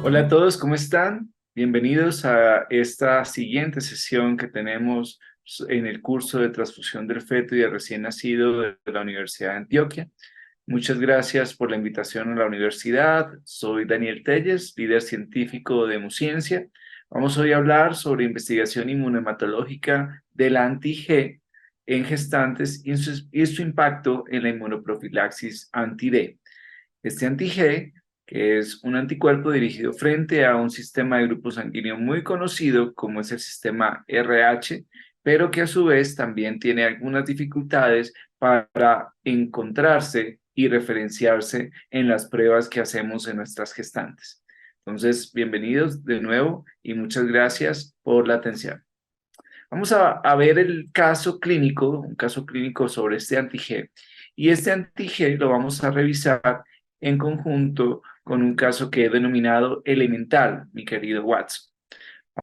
Hola a todos, ¿cómo están? Bienvenidos a esta siguiente sesión que tenemos en el curso de transfusión del feto y del recién nacido de la Universidad de Antioquia. Muchas gracias por la invitación a la universidad. Soy Daniel Telles, líder científico de Hemociencia. Vamos hoy a hablar sobre investigación inmunohematológica de la anti-G en gestantes y su impacto en la inmunoprofilaxis anti-D. Este anti-G, que es un anticuerpo dirigido frente a un sistema de grupo sanguíneo muy conocido como es el sistema RH, pero que a su vez también tiene algunas dificultades para encontrarse y referenciarse en las pruebas que hacemos en nuestras gestantes. Entonces, bienvenidos de nuevo y muchas gracias por la atención. Vamos a ver el caso clínico, un caso clínico sobre este anti-G. Y este anti-G lo vamos a revisar en conjunto con un caso que he denominado elemental, mi querido Watson.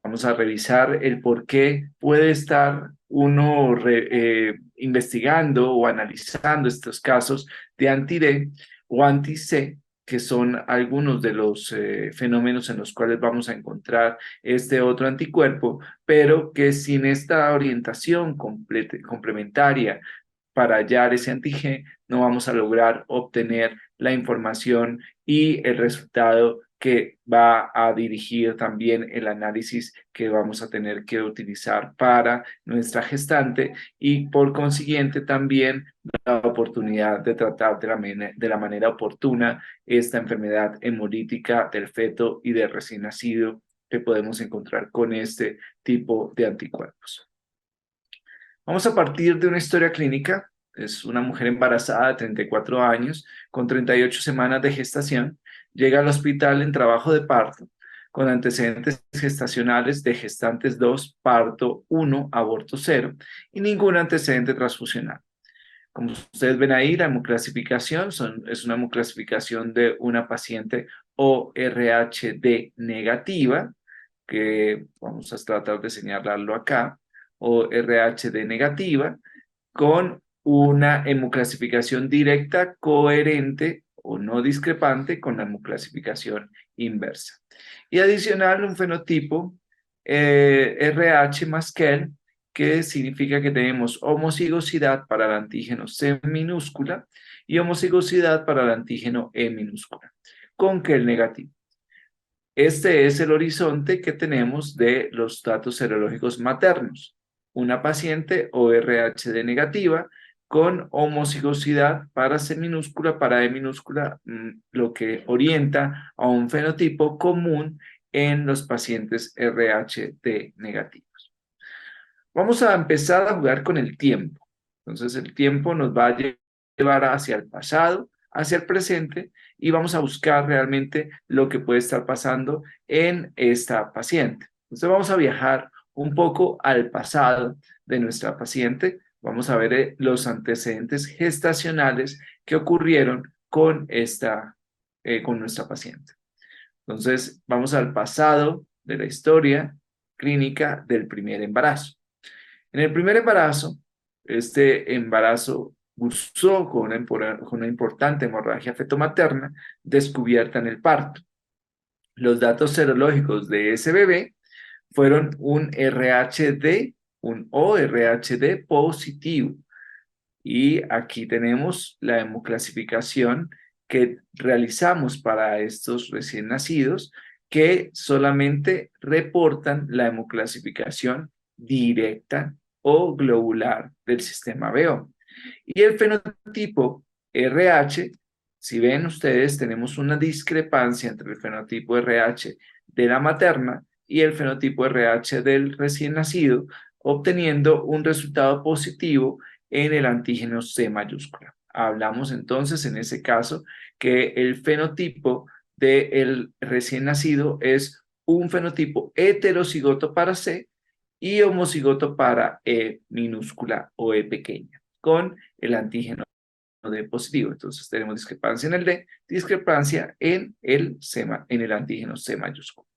Vamos a revisar el por qué puede estar uno investigando o analizando estos casos de anti-D o anti-C, que son algunos de los fenómenos en los cuales vamos a encontrar este otro anticuerpo, pero que sin esta orientación complementaria para hallar ese anti-G, no vamos a lograr obtener la información y el resultado que va a dirigir también el análisis que vamos a tener que utilizar para nuestra gestante y por consiguiente también la oportunidad de tratar de la manera oportuna esta enfermedad hemolítica del feto y del recién nacido que podemos encontrar con este tipo de anticuerpos. Vamos a partir de una historia clínica. Es una mujer embarazada de 34 años, con 38 semanas de gestación. Llega al hospital en trabajo de parto, con antecedentes gestacionales de gestantes 2, parto 1, aborto 0 y ningún antecedente transfusional. Como ustedes ven ahí, la hemoclasificación es una hemoclasificación de una paciente ORHD negativa, que vamos a tratar de señalarlo acá, ORHD negativa, con una hemoclasificación directa, coherente o no discrepante con la hemoclasificación inversa. Y adicional, un fenotipo RH más KEL, que significa que tenemos homocigosidad para el antígeno C minúscula y homocigosidad para el antígeno E minúscula, con KEL negativo. Este es el horizonte que tenemos de los datos serológicos maternos. Una paciente ORHD negativa con homocigosidad para C minúscula, para E minúscula, lo que orienta a un fenotipo común en los pacientes RHD negativos. Vamos a empezar a jugar con el tiempo. Entonces el tiempo nos va a llevar hacia el pasado, hacia el presente y vamos a buscar realmente lo que puede estar pasando en esta paciente. Entonces vamos a viajar un poco al pasado de nuestra paciente. Vamos a ver los antecedentes gestacionales que ocurrieron con nuestra paciente. Entonces vamos al pasado de la historia clínica del primer embarazo. En el primer embarazo, este embarazo cursó con una importante hemorragia fetomaterna descubierta en el parto. Los datos serológicos de ese bebé fueron un RHD, un ORHD positivo. Y aquí tenemos la hemoclasificación que realizamos para estos recién nacidos que solamente reportan la hemoclasificación directa o globular del sistema BO. Y el fenotipo RH, si ven ustedes, tenemos una discrepancia entre el fenotipo RH de la materna y el fenotipo RH del recién nacido, obteniendo un resultado positivo en el antígeno C mayúscula. Hablamos entonces en ese caso que el fenotipo del recién nacido es un fenotipo heterocigoto para C y homocigoto para E minúscula o E pequeña, con el antígeno D positivo. Entonces tenemos discrepancia en el D, discrepancia en el antígeno C mayúscula.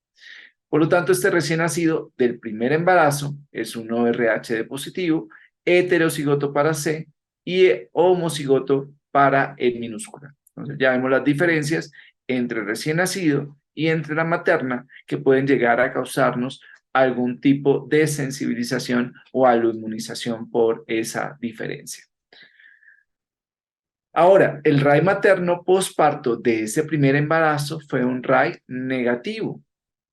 Por lo tanto, este recién nacido del primer embarazo es un ORHD positivo, heterocigoto para C y homocigoto para E minúscula. Entonces ya vemos las diferencias entre el recién nacido y entre la materna, que pueden llegar a causarnos algún tipo de sensibilización o aloinmunización por esa diferencia. Ahora, el RAI materno posparto de ese primer embarazo fue un RAI negativo.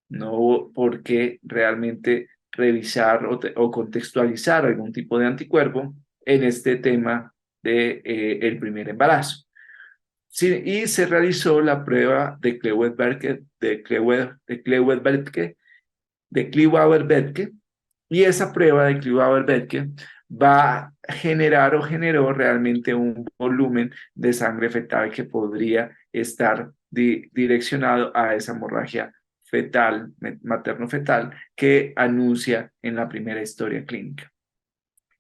No hubo por qué realmente revisar o contextualizar algún tipo de anticuerpo en este tema de, el primer embarazo. Sí, y se realizó la prueba de Kleewauer-Betke, y esa prueba de Kleewauer-Betke va a generar o generó realmente un volumen de sangre fetal que podría estar direccionado a esa hemorragia fetal, materno-fetal, que anuncia en la primera historia clínica.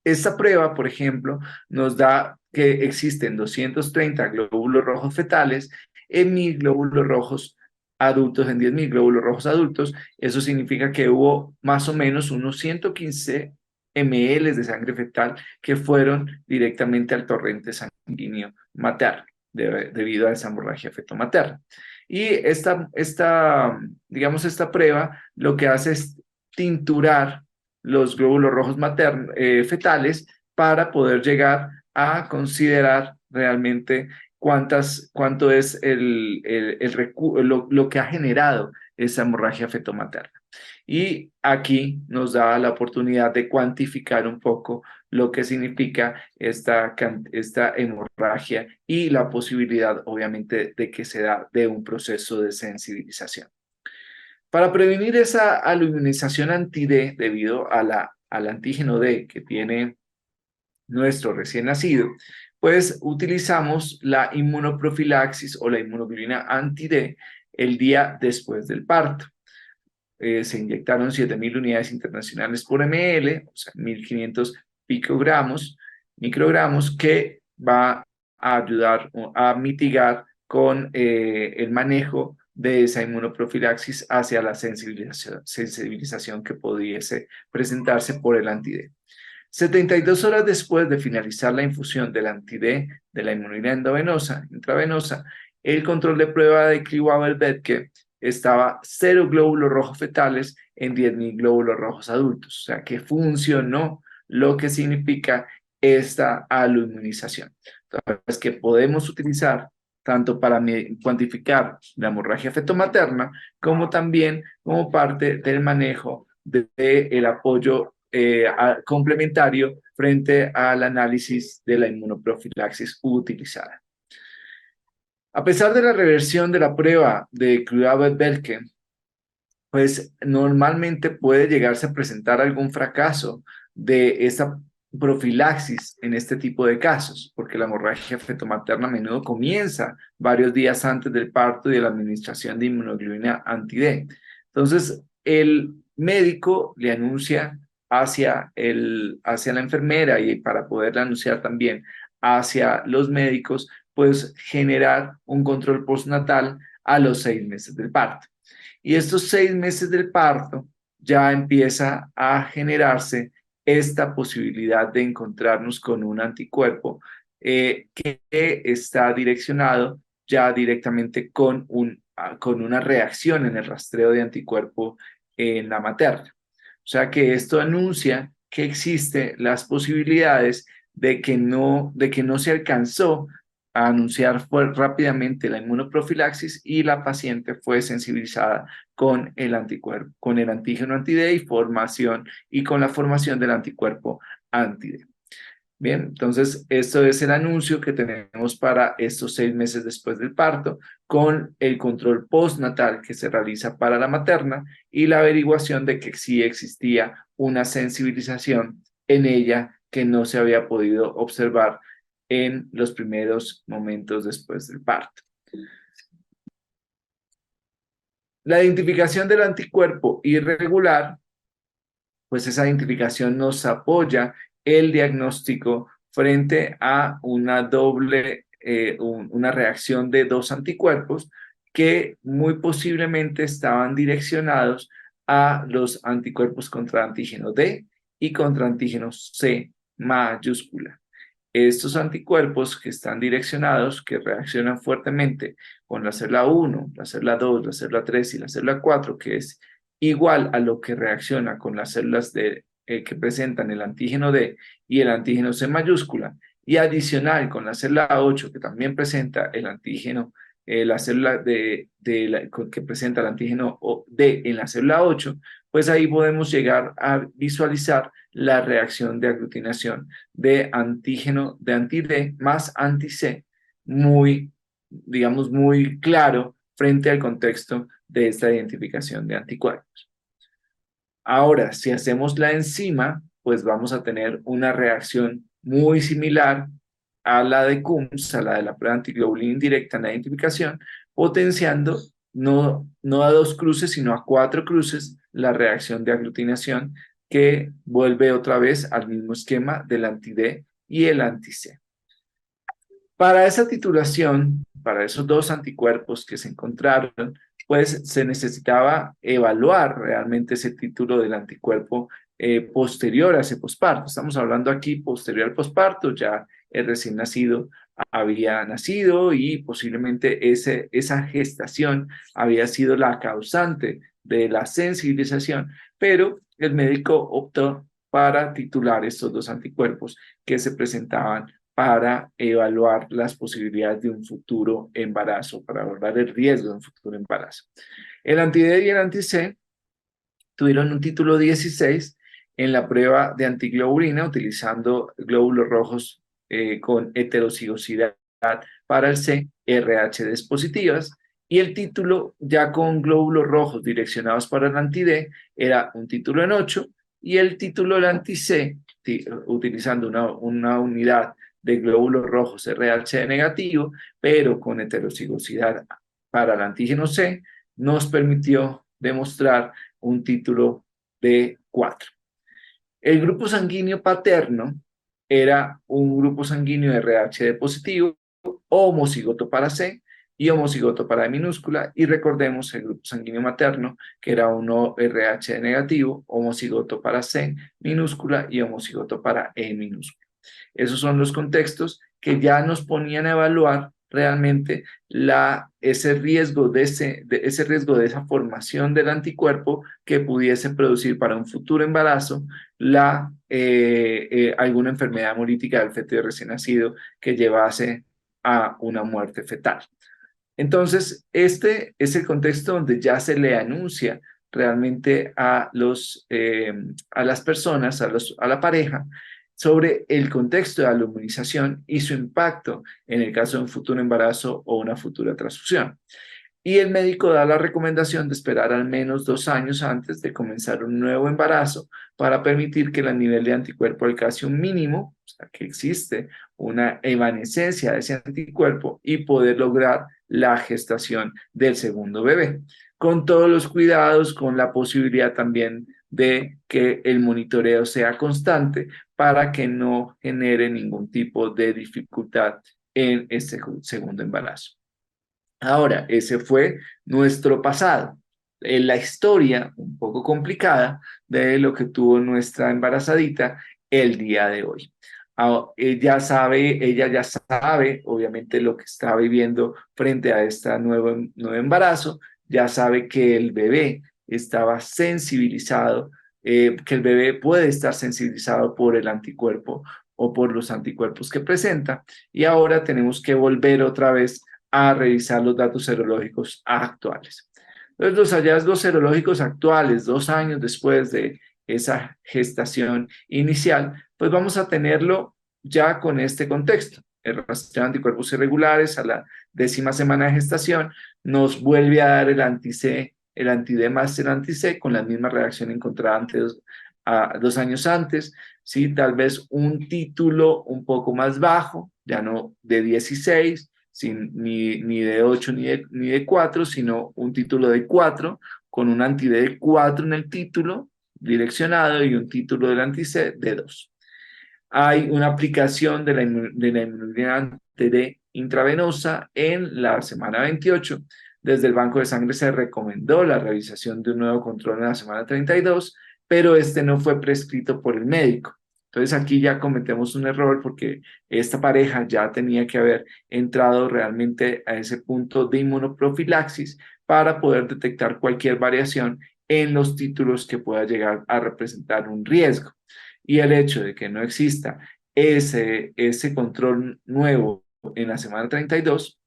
Esta prueba, por ejemplo, nos da que existen 230 glóbulos rojos fetales en 1.000 glóbulos rojos adultos, en 10.000 glóbulos rojos adultos. Eso significa que hubo más o menos unos 115 ml de sangre fetal que fueron directamente al torrente sanguíneo materno debido a esa hemorragia fetomaterna. Y digamos, esta prueba lo que hace es tinturar los glóbulos rojos fetales para poder llegar a considerar realmente cuánto es lo que ha generado esa hemorragia fetomaterna. Y aquí nos da la oportunidad de cuantificar un poco lo que significa esta hemorragia y la posibilidad, obviamente, de que se da de un proceso de sensibilización. Para prevenir esa aluminación anti-D debido al antígeno D que tiene nuestro recién nacido, pues utilizamos la inmunoprofilaxis o la inmunoglobulina anti-D el día después del parto. Se inyectaron 7.000 unidades internacionales por ml, o sea, 1.500 microgramos, que va a ayudar a mitigar con el manejo de esa inmunoprofilaxis hacia la sensibilización que pudiese presentarse por el anti-D. 72 horas después de finalizar la infusión del anti-D de la inmunoglobulina intravenosa, el control de prueba de Kleewauer-Betke estaba 0 glóbulos rojos fetales en 10.000 glóbulos rojos adultos, o sea que funcionó, lo que significa esta aloinmunización. Entonces, que podemos utilizar tanto para cuantificar la hemorragia fetomaterna, como también como parte del manejo del apoyo complementario frente al análisis de la inmunoprofilaxis utilizada. A pesar de la reversión de la prueba de Kleewauer-Betke, pues normalmente puede llegarse a presentar algún fracaso de esta profilaxis en este tipo de casos, porque la hemorragia fetomaterna a menudo comienza varios días antes del parto y de la administración de inmunoglobulina anti-D. Entonces, el médico le anuncia hacia la enfermera, y para poderle anunciar también hacia los médicos, pues generar un control postnatal a los 6 meses del parto. Y estos 6 meses del parto ya empieza a generarse esta posibilidad de encontrarnos con un anticuerpo que está direccionado ya directamente con una reacción en el rastreo de anticuerpo en la materna. O sea que esto anuncia que existen las posibilidades de que no se alcanzó a anunciar rápidamente la inmunoprofilaxis y la paciente fue sensibilizada con el anticuerpo, con el antígeno anti-D y con la formación del anticuerpo anti-D. Bien, entonces esto es el anuncio que tenemos para estos 6 meses después del parto, con el control postnatal que se realiza para la materna y la averiguación de que sí existía una sensibilización en ella que no se había podido observar en los primeros momentos después del parto. La identificación del anticuerpo irregular, pues esa identificación nos apoya el diagnóstico frente a una una reacción de 2 anticuerpos que muy posiblemente estaban direccionados a los anticuerpos contra antígeno D y contra antígeno C mayúscula. estos anticuerpos que están direccionados, que reaccionan fuertemente con la célula 1, la célula 2, la célula 3 y la célula 4, que es igual a lo que reacciona con las células que presentan el antígeno D y el antígeno C mayúscula, y adicional con la célula 8, que también presenta el antígeno, la célula que presenta el antígeno D en la célula 8, pues ahí podemos llegar a visualizar la reacción de aglutinación de antígeno de anti-D más anti-C, muy, digamos, muy claro frente al contexto de esta identificación de anticuerpos. Ahora, si hacemos la enzima, pues vamos a tener una reacción muy similar a la de Coombs, a la de la prueba antiglobulina indirecta en la identificación, potenciando no a 2 cruces, sino a 4 cruces la reacción de aglutinación, que vuelve otra vez al mismo esquema del anti-D y el anti-C. Para esa titulación, para esos dos anticuerpos que se encontraron, pues se necesitaba evaluar realmente ese título del anticuerpo posterior a ese posparto. Estamos hablando aquí posterior al posparto, ya el recién nacido había nacido y posiblemente esa gestación había sido la causante de la sensibilización, pero el médico optó para titular estos dos anticuerpos que se presentaban para evaluar las posibilidades de un futuro embarazo, para evaluar el riesgo de un futuro embarazo. El anti-D y el anti-C tuvieron un título 16 en la prueba de antiglobulina utilizando glóbulos rojos con heterocigosidad para el C, RHDs positivas, y el título ya con glóbulos rojos direccionados para el anti-D era un título en 8, y el título del anti-C, utilizando una unidad de glóbulos rojos RH negativo, pero con heterocigosidad para el antígeno C, nos permitió demostrar un título de 4. El grupo sanguíneo paterno era un grupo sanguíneo RH positivo, homocigoto para C y homocigoto para E minúscula, y recordemos el grupo sanguíneo materno, que era uno RH negativo, homocigoto para C minúscula y homocigoto para E minúscula. Esos son los contextos que ya nos ponían a evaluar realmente ese riesgo de esa formación del anticuerpo que pudiese producir para un futuro embarazo alguna enfermedad hemolítica del feto recién nacido que llevase a una muerte fetal. Entonces, este es el contexto donde ya se le anuncia realmente a las personas, a la pareja, sobre el contexto de la inmunización y su impacto en el caso de un futuro embarazo o una futura transfusión. Y el médico da la recomendación de esperar al menos 2 años antes de comenzar un nuevo embarazo para permitir que el nivel de anticuerpo alcance un mínimo, o sea, que existe una evanescencia de ese anticuerpo y poder lograr la gestación del segundo bebé, con todos los cuidados, con la posibilidad también de que el monitoreo sea constante para que no genere ningún tipo de dificultad en este segundo embarazo. Ahora, ese fue nuestro pasado. En la historia un poco complicada de lo que tuvo nuestra embarazadita el día de hoy. Ella ya sabe, obviamente, lo que está viviendo frente a este nuevo embarazo. Ya sabe que el bebé estaba sensibilizado, que el bebé puede estar sensibilizado por el anticuerpo o por los anticuerpos que presenta. Y ahora tenemos que volver otra vez a revisar los datos serológicos actuales. Entonces, los hallazgos serológicos actuales, 2 años después de esa gestación inicial, pues vamos a tenerlo ya con este contexto. El rastreo de anticuerpos irregulares a la 10ª semana de gestación nos vuelve a dar el anti-C, el anti-D más el anti-C con la misma reacción encontrada antes, 2 años antes, ¿sí? Tal vez un título un poco más bajo, ya no de 16, ni de 8 ni de 4, sino un título de 4, con un anti-D de 4 en el título direccionado y un título del anti-C de 2. Hay una aplicación de la inmunoglobulina anti-D intravenosa en la semana 28. Desde el banco de sangre se recomendó la realización de un nuevo control en la semana 32, pero este no fue prescrito por el médico. Entonces aquí ya cometemos un error porque esta pareja ya tenía que haber entrado realmente a ese punto de inmunoprofilaxis para poder detectar cualquier variación en los títulos que pueda llegar a representar un riesgo. Y el hecho de que no exista ese control nuevo en la semana 32,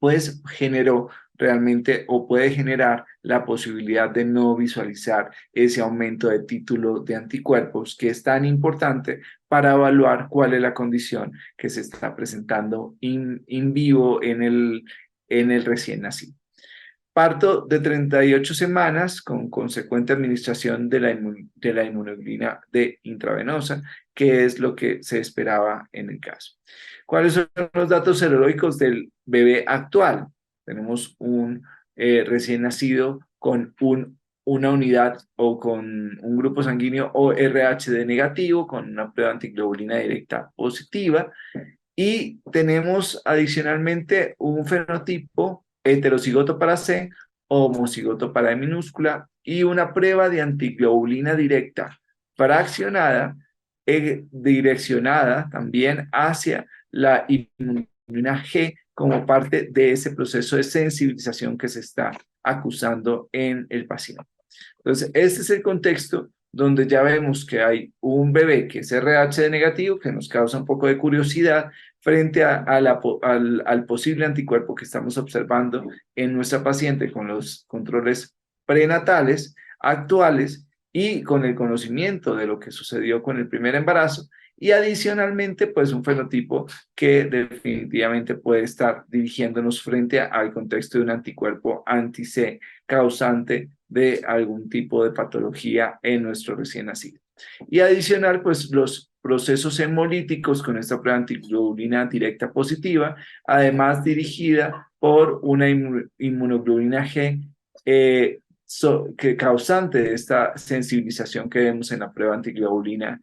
pues generó realmente o puede generar la posibilidad de no visualizar ese aumento de título de anticuerpos que es tan importante para evaluar cuál es la condición que se está presentando in vivo en el recién nacido. Parto de 38 semanas con consecuente administración de la inmunoglobulina D intravenosa, que es lo que se esperaba en el caso. ¿Cuáles son los datos serológicos del bebé actual? Tenemos un recién nacido con una unidad o con un grupo sanguíneo o RHD negativo, con una prueba antiglobulina directa positiva, y tenemos adicionalmente un fenotipo heterocigoto para C, homocigoto para E minúscula y una prueba de antiglobulina directa fraccionada, direccionada también hacia la inmunina G como parte de ese proceso de sensibilización que se está acusando en el paciente. Entonces, este es el contexto donde ya vemos que hay un bebé que es RH negativo, que nos causa un poco de curiosidad frente al posible anticuerpo que estamos observando en nuestra paciente con los controles prenatales actuales y con el conocimiento de lo que sucedió con el primer embarazo, y adicionalmente pues un fenotipo que definitivamente puede estar dirigiéndonos frente al contexto de un anticuerpo anti-C causante de algún tipo de patología en nuestro recién nacido. Y adicional, pues los procesos hemolíticos con esta prueba antiglobulina directa positiva, además dirigida por una inmunoglobulina G que causante de esta sensibilización que vemos en la prueba antiglobulina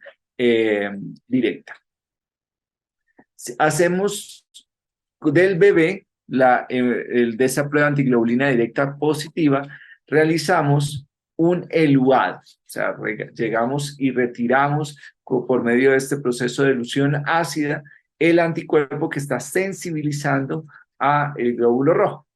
directa. Hacemos del bebé de esa prueba antiglobulina directa positiva, realizamos un eluado, o sea, llegamos y retiramos por medio de este proceso de elución ácida el anticuerpo que está sensibilizando a el glóbulo rojo.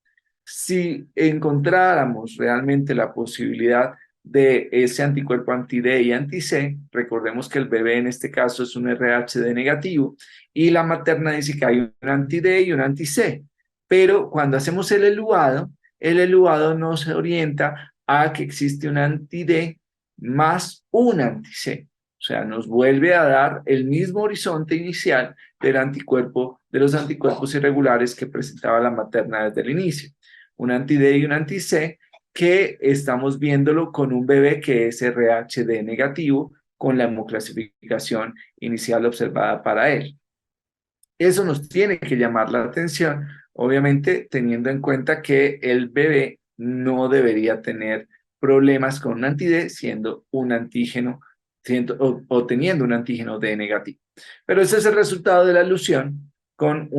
Si encontráramos realmente la posibilidad de ese anticuerpo anti-D y anti-C, recordemos que el bebé en este caso es un RHD negativo y la materna dice que hay un anti-D y un anti-C, pero cuando hacemos el eluado nos orienta a que existe un anti-D más un anti-C, o sea, nos vuelve a dar el mismo horizonte inicial del anticuerpo, de los anticuerpos irregulares que presentaba la materna desde el inicio. Un anti-D y un anti-C que estamos viéndolo con un bebé que es RHD negativo con la hemoclasificación inicial observada para él. Eso nos tiene que llamar la atención, obviamente teniendo en cuenta que el bebé no debería tener problemas con un anti-D siendo un antígeno o teniendo un antígeno D negativo. Pero ese es el resultado de la ilusión con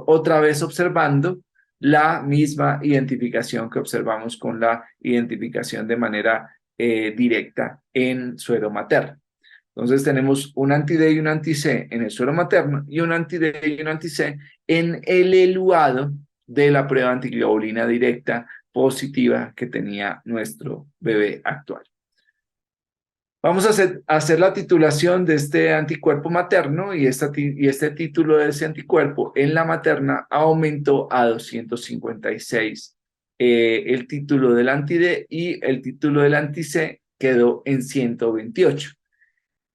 otra vez observando la misma identificación que observamos con la identificación de manera directa en suero materno. Entonces tenemos un anti-D y un anti-C en el suero materno y un anti-D y un anti-C en el eluado de la prueba antiglobulina directa positiva que tenía nuestro bebé actual. Vamos a hacer la titulación de este anticuerpo materno y este título de ese anticuerpo en la materna aumentó a 256 el título del anti-D y el título del anti-C quedó en 128.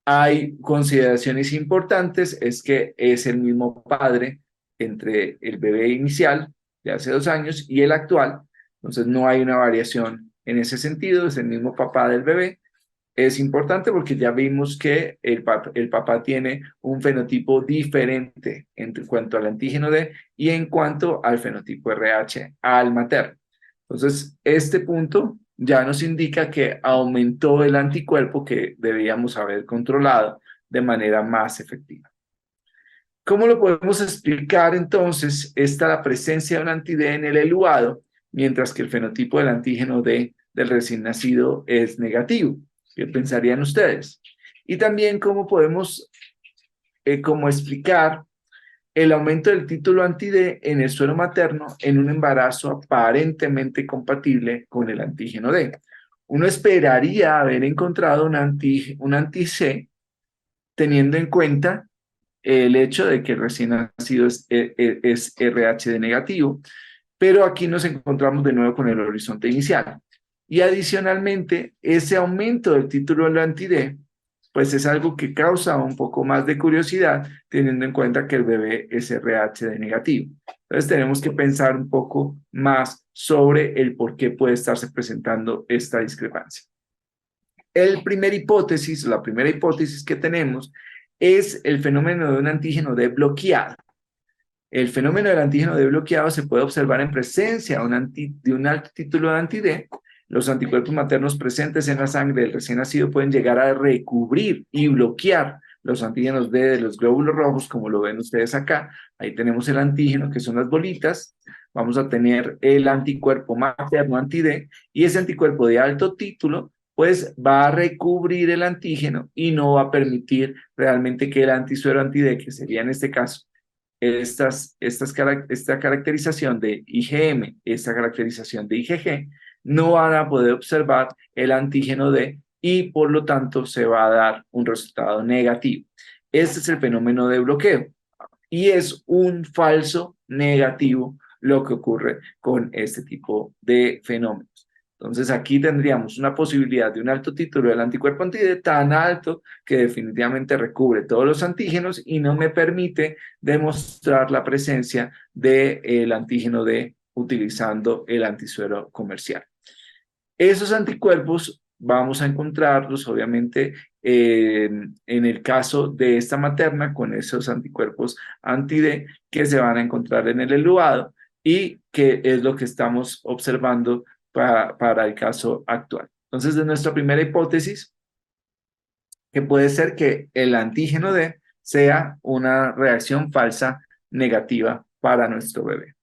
Hay consideraciones importantes, es que es el mismo padre entre el bebé inicial de hace 2 años y el actual, entonces no hay una variación en ese sentido, es el mismo papá del bebé. Es importante porque ya vimos que el papá tiene un fenotipo diferente en cuanto al antígeno D y en cuanto al fenotipo RH al materno. Entonces, este punto ya nos indica que aumentó el anticuerpo que debíamos haber controlado de manera más efectiva. ¿Cómo lo podemos explicar entonces la presencia de un anti-D en el eluado, mientras que el fenotipo del antígeno D del recién nacido es negativo? ¿Qué pensarían ustedes? y también cómo podemos cómo explicar el aumento del título anti-D en el suero materno en un embarazo aparentemente compatible con el antígeno D. Uno esperaría haber encontrado un anti-C teniendo en cuenta el hecho de que el recién nacido es RH negativo, pero aquí nos encontramos de nuevo con el horizonte inicial. Y adicionalmente, ese aumento del título del anti-D, pues es algo que causa un poco más de curiosidad, teniendo en cuenta que el bebé es RH negativo. Entonces tenemos que pensar un poco más sobre el por qué puede estarse presentando esta discrepancia. La primera hipótesis que tenemos es el fenómeno de un antígeno D bloqueado. El fenómeno del antígeno D bloqueado se puede observar en presencia de un alto título de anti-D. Los anticuerpos maternos presentes en la sangre del recién nacido pueden llegar a recubrir y bloquear los antígenos D de los glóbulos rojos, como lo ven ustedes acá. Ahí tenemos el antígeno, que son las bolitas. Vamos a tener el anticuerpo materno anti-D, y ese anticuerpo de alto título pues va a recubrir el antígeno y no va a permitir realmente que el antisuero anti-D, que sería en este caso esta caracterización de IgM, esta caracterización de IgG, no van a poder observar el antígeno D y por lo tanto se va a dar un resultado negativo. Este es el fenómeno de bloqueo y es un falso negativo lo que ocurre con este tipo de fenómenos. Entonces aquí tendríamos una posibilidad de un alto título del anticuerpo anti-D tan alto que definitivamente recubre todos los antígenos y no me permite demostrar la presencia del antígeno D utilizando el antisuero comercial. Esos anticuerpos vamos a encontrarlos obviamente en el caso de esta materna con esos anticuerpos anti-D que se van a encontrar en el elevado y que es lo que estamos observando para el caso actual. Entonces, de nuestra primera hipótesis, que puede ser que el antígeno D sea una reacción falsa negativa para nuestro bebé.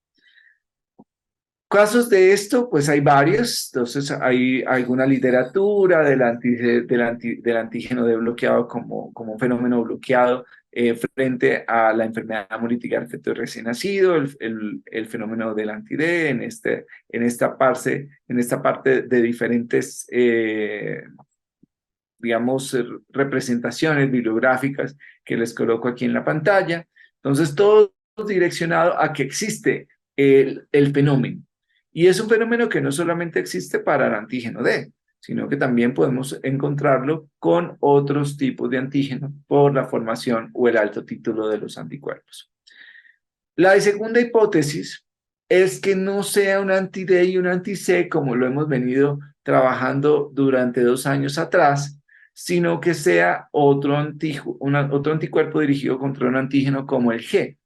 Casos de esto, pues hay varios. Entonces hay alguna literatura del antígeno D bloqueado como un fenómeno bloqueado frente a la enfermedad hemolítica del feto recién nacido, el fenómeno del anti-D en esta parte de diferentes, digamos, representaciones bibliográficas que les coloco aquí en la pantalla. Entonces todo direccionado a que existe el fenómeno. Y es un fenómeno que no solamente existe para el antígeno D, sino que también podemos encontrarlo con otros tipos de antígenos por la formación o el alto título de los anticuerpos. La segunda hipótesis es que no sea un anti-D y un anti-C como lo hemos venido trabajando durante 2 años atrás, sino que sea otro anticuerpo dirigido contra un antígeno como el G.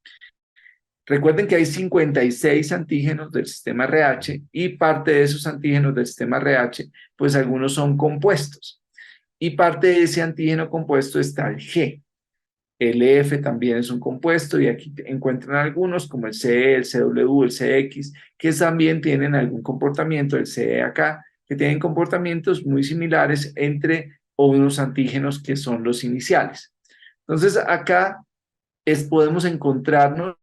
Recuerden que hay 56 antígenos del sistema RH y parte de esos antígenos del sistema RH, pues algunos son compuestos. Y parte de ese antígeno compuesto está el G. El EF también es un compuesto y aquí encuentran algunos como el CE, el CW, el CX, que también tienen algún comportamiento, el CE acá, que tienen comportamientos muy similares entre unos antígenos que son los iniciales. Entonces acá podemos encontrarnos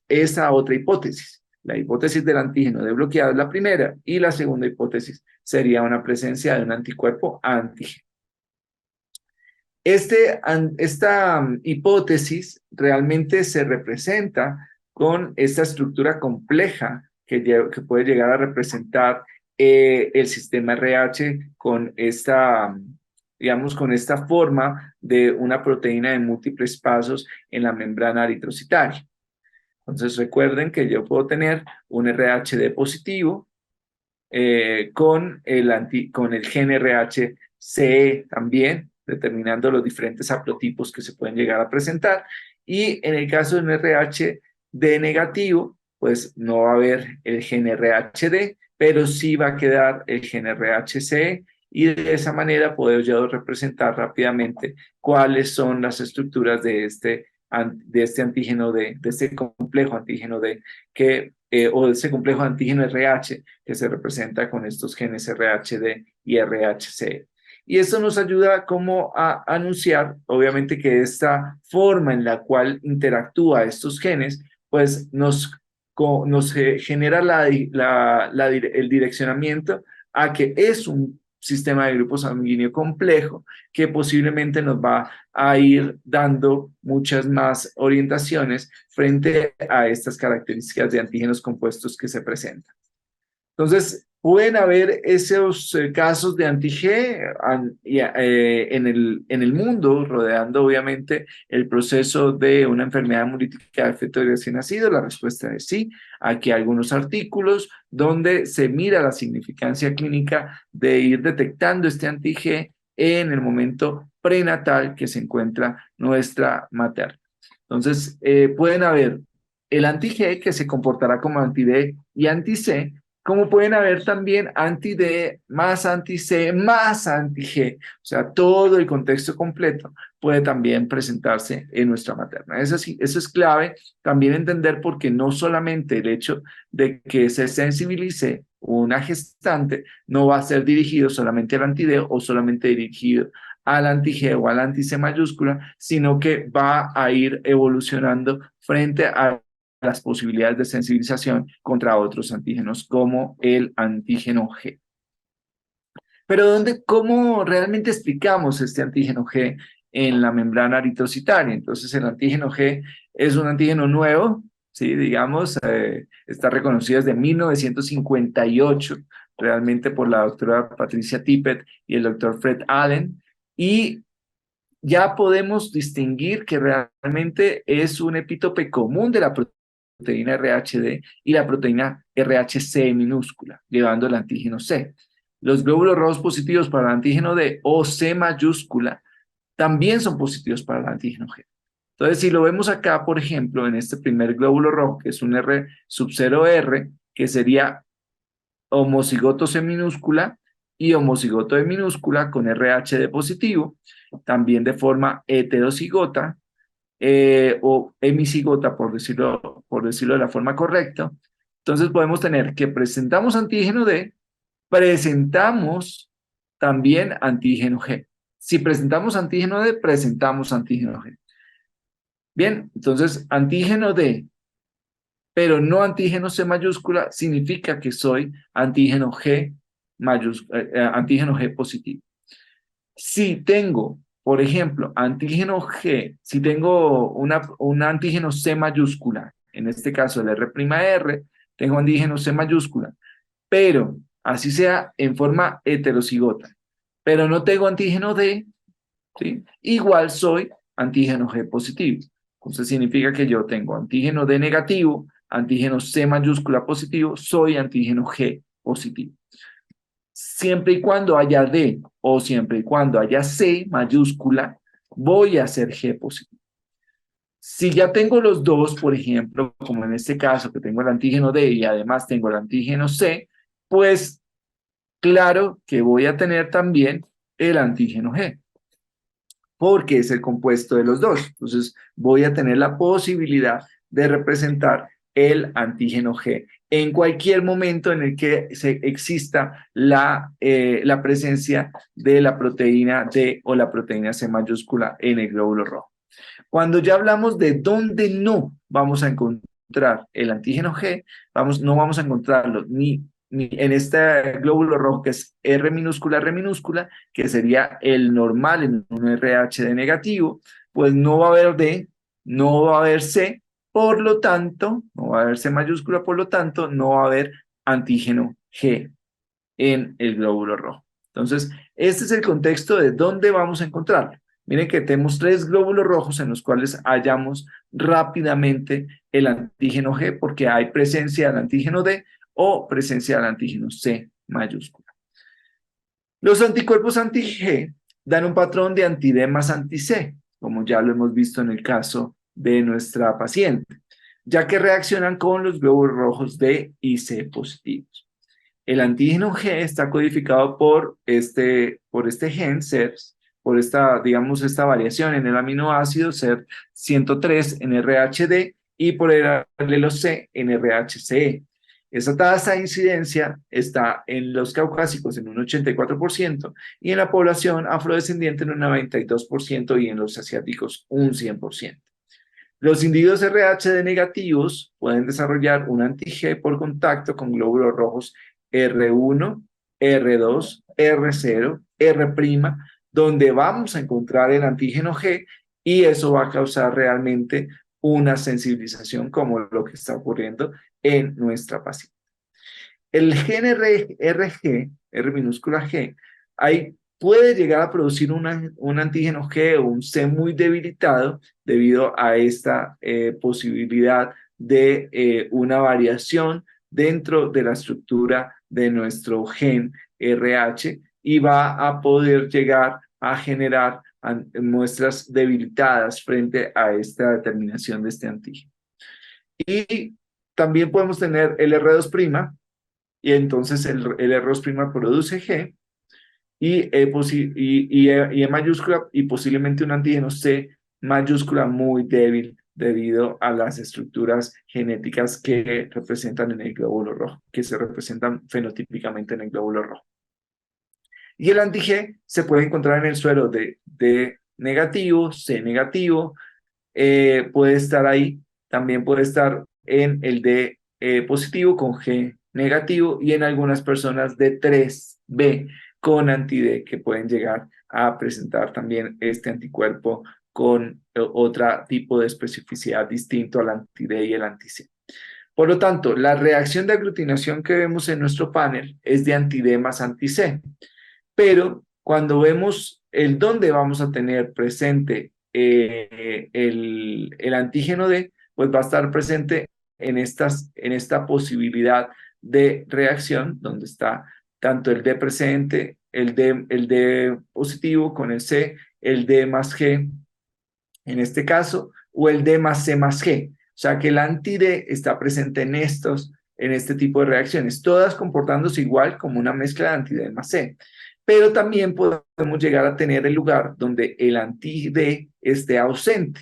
esa otra hipótesis. La hipótesis del antígeno de bloqueado es la primera y la segunda hipótesis sería una presencia de un anticuerpo antígeno. Esta hipótesis realmente se representa con esta estructura compleja que puede llegar a representar el sistema RH con digamos, con esta forma de una proteína de múltiples pasos en la membrana eritrocitaria. Entonces recuerden que yo puedo tener un RHD positivo con el gen RH-CE también, determinando los diferentes haplotipos que se pueden llegar a presentar. Y en el caso de un RHD negativo, pues no va a haber el gen RHD, pero sí va a quedar el gen RH-CE, y de esa manera puedo yo representar rápidamente cuáles son las estructuras de este antígeno de este complejo antígeno o de ese complejo antígeno RH que se representa con estos genes RHD y RHC. Y eso nos ayuda como a anunciar, obviamente, que esta forma en la cual interactúa estos genes, pues nos genera el direccionamiento a que es un sistema de grupo sanguíneo complejo que posiblemente nos va a ir dando muchas más orientaciones frente a estas características de antígenos compuestos que se presentan. Entonces, pueden haber esos casos de anti-G en el mundo, rodeando obviamente el proceso de una enfermedad hemolítica de feto de recién nacido. La respuesta es sí. Aquí hay algunos artículos donde se mira la significancia clínica de ir detectando este anti-G en el momento prenatal que se encuentra nuestra materna. Entonces, pueden haber el anti-G que se comportará como anti-D y anti-C, como pueden haber también anti-D más anti-C más anti-G. O sea, todo el contexto completo puede también presentarse en nuestra materna. Eso es clave también entender, porque no solamente el hecho de que se sensibilice una gestante no va a ser dirigido solamente al anti-D o solamente dirigido al anti-G o al anti-C mayúscula, sino que va a ir evolucionando frente a las posibilidades de sensibilización contra otros antígenos como el antígeno G. Pero ¿cómo realmente explicamos este antígeno G en la membrana eritrocitaria? Entonces, el antígeno G es un antígeno nuevo, ¿sí? Digamos, está reconocido desde 1958, realmente por la doctora Patricia Tippett y el doctor Fred Allen, y ya podemos distinguir que realmente es un epítope común de la proteína RHD y la proteína RHC minúscula, llevando el antígeno C. Los glóbulos rojos positivos para el antígeno D o C mayúscula también son positivos para el antígeno G. Entonces, si lo vemos acá, por ejemplo, en este primer glóbulo rojo, que es un R sub 0R, que sería homocigoto C minúscula y homocigoto E minúscula con RHD positivo, también de forma heterocigota, o hemicigota, por decirlo de la forma correcta. Entonces podemos tener que presentamos antígeno D, presentamos también antígeno G. Si presentamos antígeno D, presentamos antígeno G. Bien, entonces antígeno D, pero no antígeno C mayúscula, significa que soy antígeno G antígeno G positivo. Si tengo, por ejemplo, antígeno G, si tengo un antígeno C mayúscula, en este caso el R', tengo antígeno C mayúscula, pero así sea en forma heterocigota, pero no tengo antígeno D, ¿sí? Igual soy antígeno G positivo. Entonces significa que yo tengo antígeno D negativo, antígeno C mayúscula positivo, soy antígeno G positivo. Siempre y cuando haya D o siempre y cuando haya C mayúscula, voy a ser G positivo. Si ya tengo los dos, por ejemplo, como en este caso que tengo el antígeno D y además tengo el antígeno C, pues claro que voy a tener también el antígeno G, porque es el compuesto de los dos. Entonces voy a tener la posibilidad de representar el antígeno G en cualquier momento en el que exista la presencia de la proteína D o la proteína C mayúscula en el glóbulo rojo. Cuando ya hablamos de dónde no vamos a encontrar el antígeno G, no vamos a encontrarlo ni en este glóbulo rojo, que es R minúscula, que sería el normal en un RH negativo, pues no va a haber D, no va a haber C, por lo tanto, no va a haber C mayúscula, por lo tanto, no va a haber antígeno G en el glóbulo rojo. Entonces, este es el contexto de dónde vamos a encontrarlo. Miren que tenemos 3 glóbulos rojos en los cuales hallamos rápidamente el antígeno G porque hay presencia del antígeno D o presencia del antígeno C mayúscula. Los anticuerpos anti-G dan un patrón de anti-D más anti-C, como ya lo hemos visto en el caso de nuestra paciente, ya que reaccionan con los glóbulos rojos D y C positivos. El antígeno G está codificado por este gen CERS, por digamos, esta variación en el aminoácido CER103 en RHD y por el alelo C en RHCE. Esa tasa de incidencia está en los caucásicos en un 84% y en la población afrodescendiente en un 92% y en los asiáticos un 100%. Los individuos RH negativos pueden desarrollar un anti-G por contacto con glóbulos rojos R1, R2, R0, R', donde vamos a encontrar el antígeno G y eso va a causar realmente una sensibilización como lo que está ocurriendo en nuestra paciente. El gen RG, R minúscula G, ahí puede llegar a producir un antígeno G o un C muy debilitado debido a esta posibilidad de una variación dentro de la estructura de nuestro gen RH y va a poder llegar a generar muestras debilitadas frente a esta determinación de este antígeno. Y también podemos tener el R2', y entonces el R2' produce G y E mayúscula y posiblemente un antígeno C mayúscula muy débil debido a las estructuras genéticas que representan en el glóbulo rojo, que se representan fenotípicamente en el glóbulo rojo. Y el anti-G se puede encontrar en el suero de D negativo, C negativo, puede estar ahí, también puede estar en el D positivo con G negativo y en algunas personas de 3B con anti-D que pueden llegar a presentar también este anticuerpo con otro tipo de especificidad distinto al anti-D y el anti-C. Por lo tanto, la reacción de aglutinación que vemos en nuestro panel es de anti-D más anti-C, pero cuando vemos el dónde vamos a tener presente el antígeno D, pues va a estar presente en esta posibilidad de reacción, donde está tanto el D presente, el D positivo con el C, el D más G, en este caso, o el D más C más G. O sea que el anti-D está presente en este tipo de reacciones, todas comportándose igual como una mezcla de anti-D más C. Pero también podemos llegar a tener el lugar donde el anti-D esté ausente,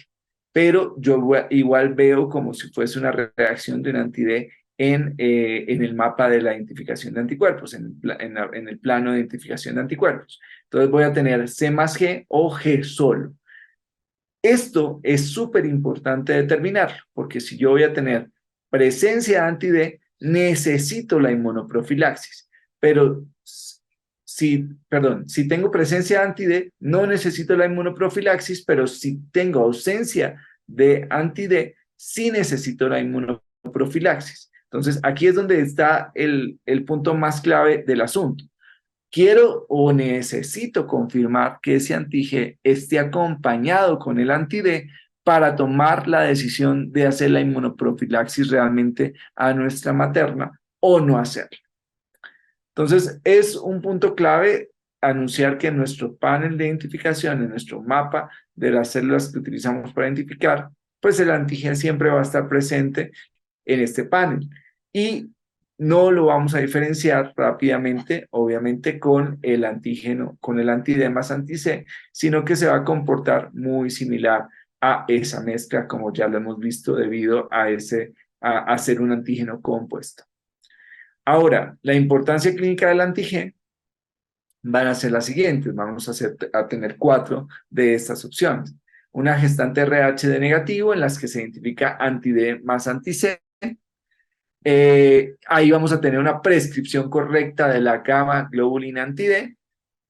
pero yo igual veo como si fuese una reacción de un anti-D en el mapa de la identificación de anticuerpos, en el plano de identificación de anticuerpos. Entonces voy a tener C más G o G solo. Esto es súper importante determinarlo, porque si yo voy a tener presencia de anti-D, necesito la inmunoprofilaxis. Pero si tengo presencia de anti-D, no necesito la inmunoprofilaxis, pero si tengo ausencia de anti-D, sí necesito la inmunoprofilaxis. Entonces, aquí es donde está el punto más clave del asunto. Quiero o necesito confirmar que ese antígeno esté acompañado con el anti-D para tomar la decisión de hacer la inmunoprofilaxis realmente a nuestra materna o no hacerla. Entonces, es un punto clave anunciar que en nuestro panel de identificación, en nuestro mapa de las células que utilizamos para identificar, pues el antígeno siempre va a estar presente en este panel. Y no lo vamos a diferenciar rápidamente, obviamente, con el antígeno, con el anti-D más anti-C, sino que se va a comportar muy similar a esa mezcla, como ya lo hemos visto, debido a ser un antígeno compuesto. Ahora, la importancia clínica del antígeno van a ser las siguientes. Vamos a tener 4 de estas opciones. Una gestante RH de negativo, en las que se identifica anti-D más anti-C. Ahí vamos a tener una prescripción correcta de la gamma globulina anti-D.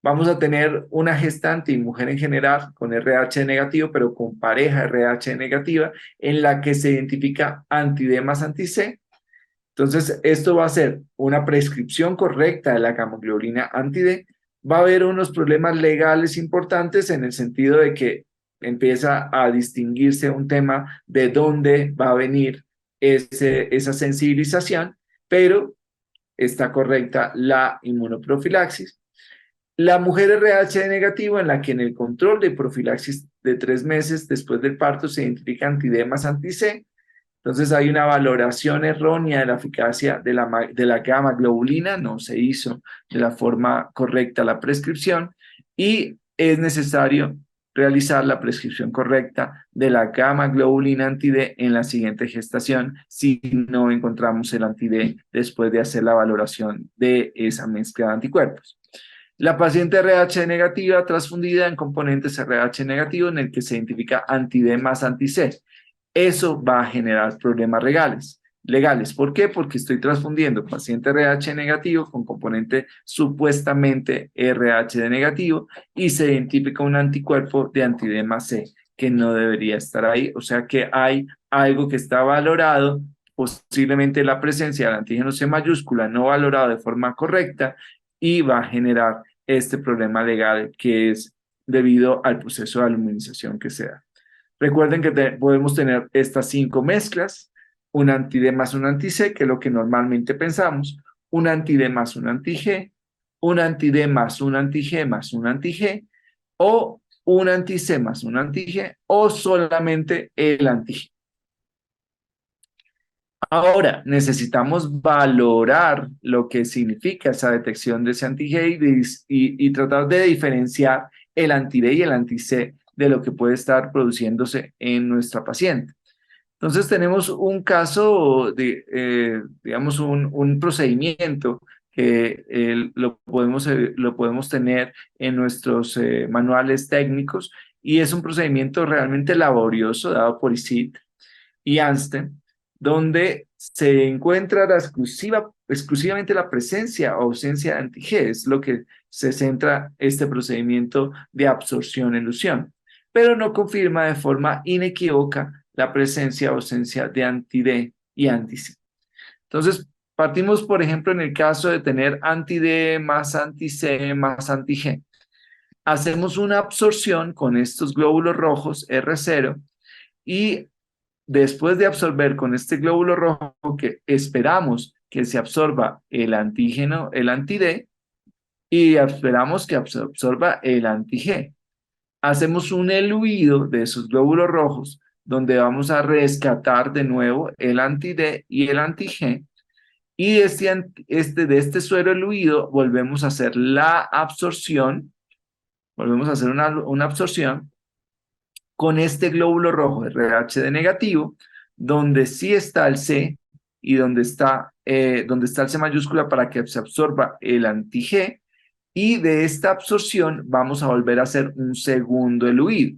Vamos a tener una gestante y mujer en general con RH negativo, pero con pareja RH negativa, en la que se identifica anti-D más anti-C. Entonces, esto va a ser una prescripción correcta de la gamoglobulina anti-D. Va a haber unos problemas legales importantes en el sentido de que empieza a distinguirse un tema de dónde va a venir esa sensibilización, pero está correcta la inmunoprofilaxis. La mujer RH negativo, en la que en el control de profilaxis de 3 meses después del parto se identifica anti-D más anti-C. Entonces hay una valoración errónea de la eficacia de la gamma globulina, no se hizo de la forma correcta la prescripción y es necesario realizar la prescripción correcta de la gamma globulina anti-D en la siguiente gestación si no encontramos el anti-D después de hacer la valoración de esa mezcla de anticuerpos. La paciente RH negativa transfundida en componentes RH negativo en el que se identifica anti-D más anti-C. Eso va a generar problemas legales. ¿Por qué? Porque estoy transfundiendo paciente RH negativo con componente supuestamente RH de negativo y se identifica un anticuerpo de anti-D más C que no debería estar ahí. O sea que hay algo que está valorado, posiblemente la presencia del antígeno C mayúscula no valorado de forma correcta y va a generar este problema legal que es debido al proceso de aluminización que se da. Recuerden que podemos tener estas 5 mezclas, un anti-D más un anti-C, que es lo que normalmente pensamos, un anti-D más un anti-G, un anti-D más un anti-G más un anti-G, o un anti-C más un anti-G, o solamente el anti-G. Ahora, necesitamos valorar lo que significa esa detección de ese anti-G y tratar de diferenciar el anti-D y el anti-C de lo que puede estar produciéndose en nuestra paciente. Entonces tenemos un caso, digamos, un procedimiento que lo podemos tener en nuestros manuales técnicos y es un procedimiento realmente laborioso dado por ICIT y Einstein, donde se encuentra exclusivamente la presencia o ausencia de anti-G, es lo que se centra este procedimiento de absorción-elusión, pero no confirma de forma inequívoca la presencia o ausencia de anti-D y anti-C. Entonces, partimos, por ejemplo, en el caso de tener anti-D más anti-C más anti-G. Hacemos una absorción con estos glóbulos rojos R0 y después de absorber con este glóbulo rojo que esperamos que se absorba el antígeno, el anti-D, y esperamos que absorba el anti-G. Hacemos un eluido de esos glóbulos rojos donde vamos a rescatar de nuevo el anti-D y el anti-G, y de este suero eluido volvemos a hacer la absorción, volvemos a hacer una absorción con este glóbulo rojo RH de negativo, donde sí está el C y donde está el C mayúscula para que se absorba el anti-G, y de esta absorción vamos a volver a hacer un segundo eluido.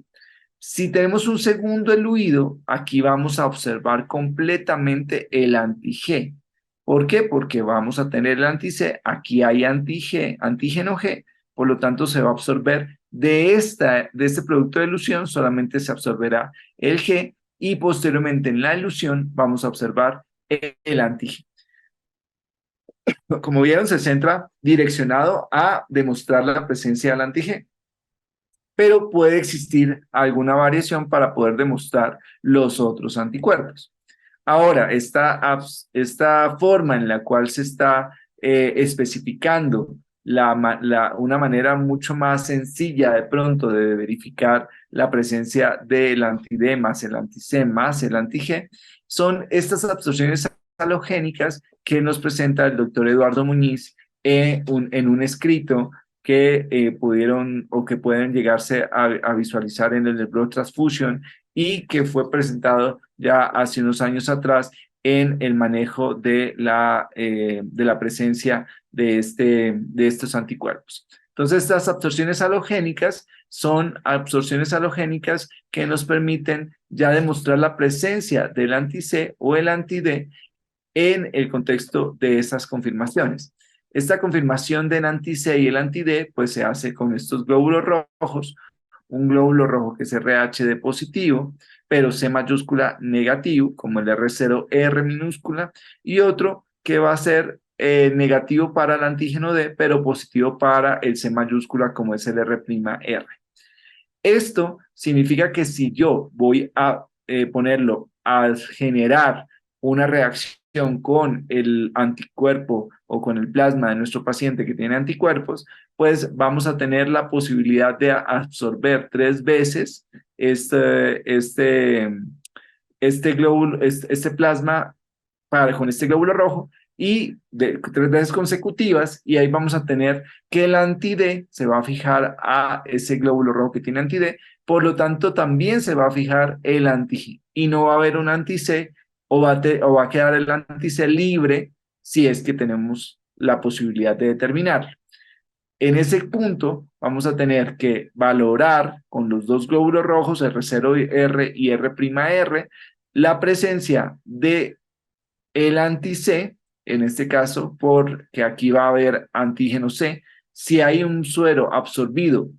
Si tenemos un segundo eluido, aquí vamos a observar completamente el anti-G. ¿Por qué? Porque vamos a tener el anti-C, aquí hay anti-G, antígeno G, por lo tanto se va a absorber de este producto de elusión, solamente se absorberá el G y posteriormente en la elusión vamos a observar el anti-G. Como vieron, se centra direccionado a demostrar la presencia del anti-G, pero puede existir alguna variación para poder demostrar los otros anticuerpos. Ahora, esta forma en la cual se está especificando una manera mucho más sencilla de pronto de verificar la presencia del anti-D más el anti-C más el anti-G, son estas absorciones halogénicas que nos presenta el doctor Eduardo Muñiz en un escrito que pudieron o que pueden llegarse a visualizar en el Blood Transfusion y que fue presentado ya hace unos años atrás en el manejo de la presencia de estos anticuerpos. Entonces, estas absorciones halogénicas son absorciones halogénicas que nos permiten ya demostrar la presencia del anti-C o el anti-D en el contexto de esas confirmaciones. Esta confirmación del anti-C y el anti-D pues se hace con estos glóbulos rojos, un glóbulo rojo que es RH positivo, pero C mayúscula negativo, como el R0 R minúscula, y otro que va a ser negativo para el antígeno D, pero positivo para el C mayúscula, como es el R'. Esto significa que si yo voy a ponerlo a generar una reacción con el anticuerpo o con el plasma de nuestro paciente que tiene anticuerpos, pues vamos a tener la posibilidad de absorber 3 veces este plasma con este glóbulo rojo y 3 veces consecutivas, y ahí vamos a tener que el anti-D se va a fijar a ese glóbulo rojo que tiene anti-D, por lo tanto también se va a fijar el anti-G, y no va a haber un anti-C, o va a quedar el anti-C libre si es que tenemos la posibilidad de determinarlo. En ese punto vamos a tener que valorar con los dos glóbulos rojos, R0R y R', la presencia de el anti-C, en este caso, porque aquí va a haber antígeno C. Si hay un suero absorbido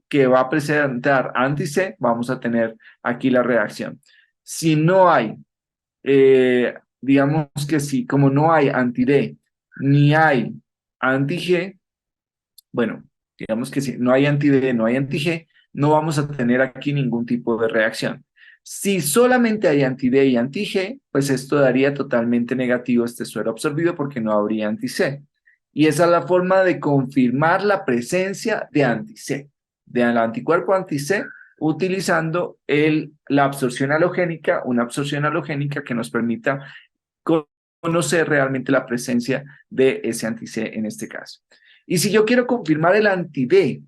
que va a presentar anti-C, vamos a tener aquí la reacción. Si no hay, digamos que sí, como no hay anti-D ni hay anti-G, bueno, digamos que si no hay anti-D, no hay anti-G, no vamos a tener aquí ningún tipo de reacción. Si solamente hay anti-D y anti-G, pues esto daría totalmente negativo este suero absorbido porque no habría anti-C. Y esa es la forma de confirmar la presencia de anti-C, del anticuerpo anti-C, utilizando la absorción halogénica, una absorción halogénica que nos permita conocer realmente la presencia de ese anti-C en este caso. Y si yo quiero confirmar el anti-D,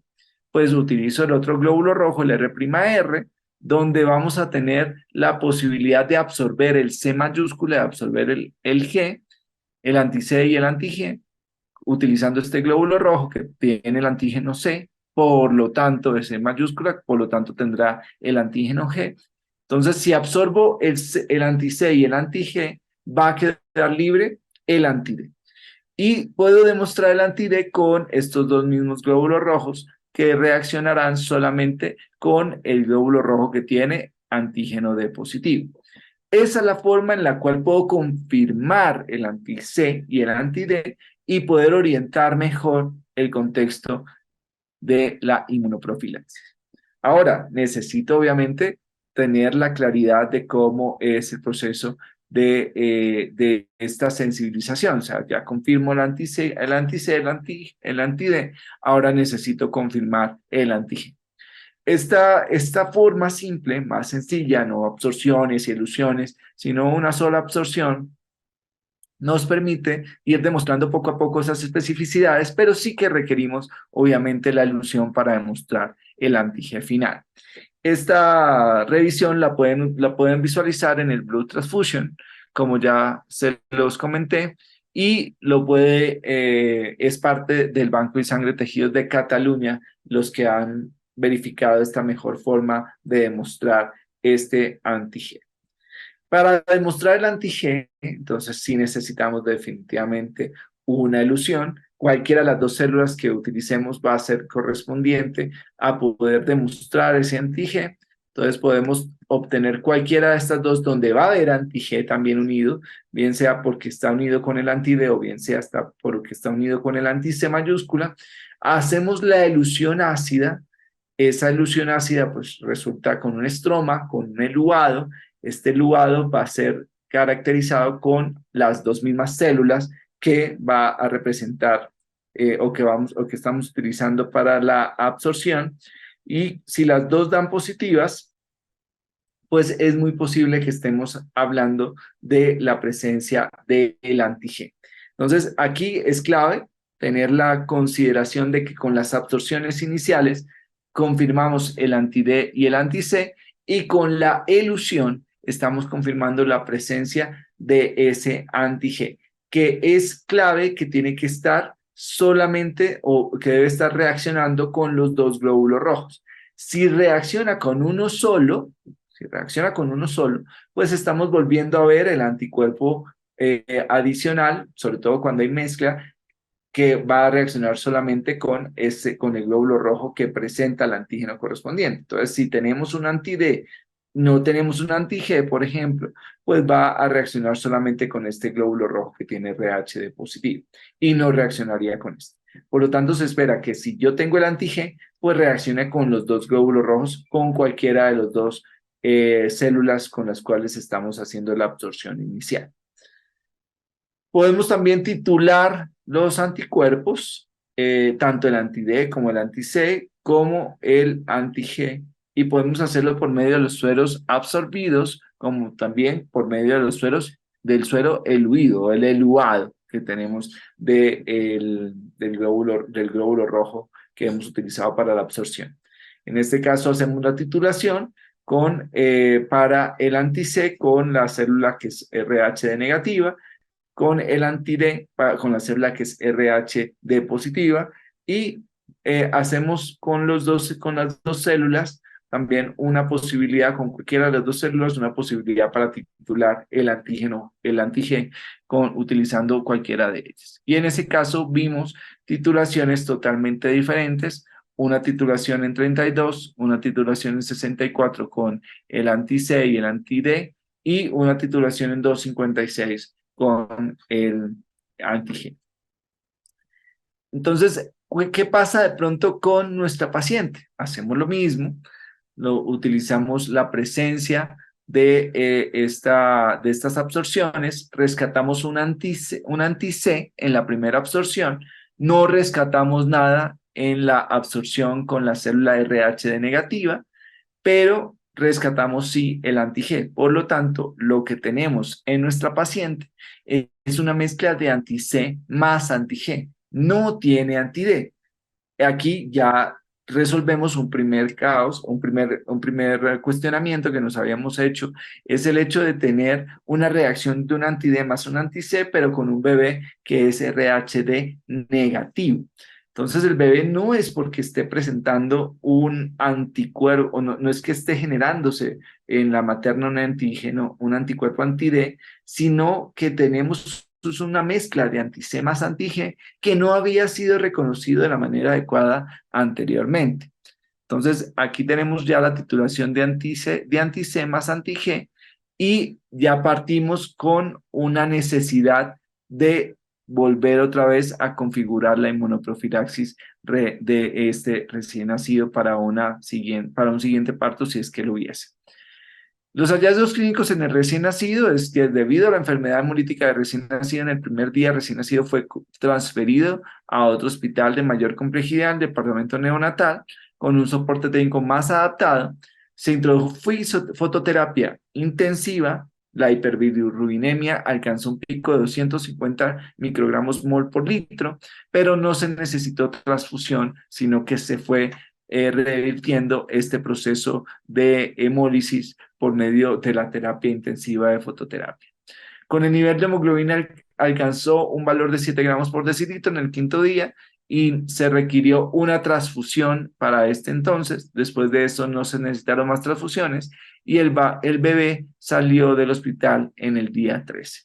pues utilizo el otro glóbulo rojo, el R', donde vamos a tener la posibilidad de absorber el C mayúscula, de absorber el G, el anti-C y el anti-G, utilizando este glóbulo rojo que tiene el antígeno C, por lo tanto es C mayúscula, por lo tanto tendrá el antígeno G. Entonces, si absorbo el anti-C y el anti-G, va a quedar libre el anti-D. Y puedo demostrar el anti-D con estos dos mismos glóbulos rojos que reaccionarán solamente con el glóbulo rojo que tiene antígeno D positivo. Esa es la forma en la cual puedo confirmar el anti-C y el anti-D y poder orientar mejor el contexto de la inmunoprofilaxis. Ahora, necesito obviamente tener la claridad de cómo es el proceso de esta sensibilización. O sea, ya confirmo el anti-C, el anti-D, ahora necesito confirmar el anti-G. Esta forma simple, más sencilla, no absorciones y elusiones, sino una sola absorción, nos permite ir demostrando poco a poco esas especificidades, pero sí que requerimos, obviamente, la elusión para demostrar el antígeno final. Esta revisión la pueden visualizar en el Blood Transfusion, como ya se los comenté, y es parte del Banco de Sangre Tejidos de Cataluña los que han verificado esta mejor forma de demostrar este antígeno. Para demostrar el anti-G, entonces sí necesitamos definitivamente una elusión. Cualquiera de las dos células que utilicemos va a ser correspondiente a poder demostrar ese anti-G. Entonces podemos obtener cualquiera de estas dos donde va a haber anti-G también unido, bien sea porque está unido con el anti-D o bien sea hasta porque está unido con el anti-C mayúscula. Hacemos la elusión ácida. Esa elusión ácida pues resulta con un estroma, con un eluado. Este luado va a ser caracterizado con las dos mismas células que va a representar o que estamos utilizando para la absorción. Y si las dos dan positivas, pues es muy posible que estemos hablando de la presencia del anti-G. Entonces, aquí es clave tener la consideración de que con las absorciones iniciales confirmamos el anti-D y el anti-C, y con la elusión estamos confirmando la presencia de ese anti-G, que es clave, que tiene que estar solamente o que debe estar reaccionando con los dos glóbulos rojos. Si reacciona con uno solo, pues estamos volviendo a ver el anticuerpo adicional, sobre todo cuando hay mezcla, que va a reaccionar solamente con el glóbulo rojo que presenta el antígeno correspondiente. Entonces, si tenemos un anti-D, no tenemos un anti-G, por ejemplo, pues va a reaccionar solamente con este glóbulo rojo que tiene RH de positivo y no reaccionaría con este. Por lo tanto, se espera que si yo tengo el anti-G, pues reaccione con los dos glóbulos rojos, con cualquiera de los dos células con las cuales estamos haciendo la absorción inicial. Podemos también titular los anticuerpos, tanto el anti-D como el anti-C, como el anti-G, y podemos hacerlo por medio de los sueros absorbidos, como también por medio de los sueros del suero eluido, el eluado. que tenemos del glóbulo rojo que hemos utilizado para la absorción. En este caso hacemos la titulación para el anti-C con la célula que es RHD negativa, con el anti-D con la célula que es RHD positiva, y hacemos con las dos células también una posibilidad, con cualquiera de las dos células, una posibilidad para titular el antígeno, el antígeno, utilizando cualquiera de ellas. Y en ese caso vimos titulaciones totalmente diferentes, una titulación en 32, una titulación en 64 con el anti-C y el anti-D, y una titulación en 256 con el antígeno. Entonces, ¿qué pasa de pronto con nuestra paciente? Hacemos lo mismo, utilizamos la presencia de estas absorciones, rescatamos un anti-C en la primera absorción, no rescatamos nada en la absorción con la célula RHD negativa, pero rescatamos sí el anti-G. Por lo tanto, lo que tenemos en nuestra paciente es una mezcla de anti-C más anti-G. No tiene anti-D. Aquí ya resolvemos un primer caos, un primer cuestionamiento que nos habíamos hecho, es el hecho de tener una reacción de un anti-D más un anti-C, pero con un bebé que es RHD negativo. Entonces el bebé no es porque esté presentando un anticuerpo, o no es que esté generándose en la materna un antígeno, un anticuerpo anti-D, sino que tenemos una mezcla de anti-C más anti-G que no había sido reconocido de la manera adecuada anteriormente. Entonces, aquí tenemos ya la titulación de anti-C más anti-G, y ya partimos con una necesidad de volver otra vez a configurar la inmunoprofilaxis de este recién nacido para un siguiente parto, si es que lo hubiese. Los hallazgos clínicos en el recién nacido es que debido a la enfermedad hemolítica del recién nacido, en el primer día recién nacido fue transferido a otro hospital de mayor complejidad, el departamento neonatal, con un soporte técnico más adaptado. Se introdujo fototerapia intensiva, la hiperbilirubinemia alcanzó un pico de 250 microgramos mol por litro, pero no se necesitó transfusión, sino que se fue revirtiendo este proceso de hemólisis por medio de la terapia intensiva de fototerapia. Con el nivel de hemoglobina alcanzó un valor de 7 gramos por decilitro en el quinto día, y se requirió una transfusión para este entonces. Después de eso no se necesitaron más transfusiones, y el bebé salió del hospital en el día 13.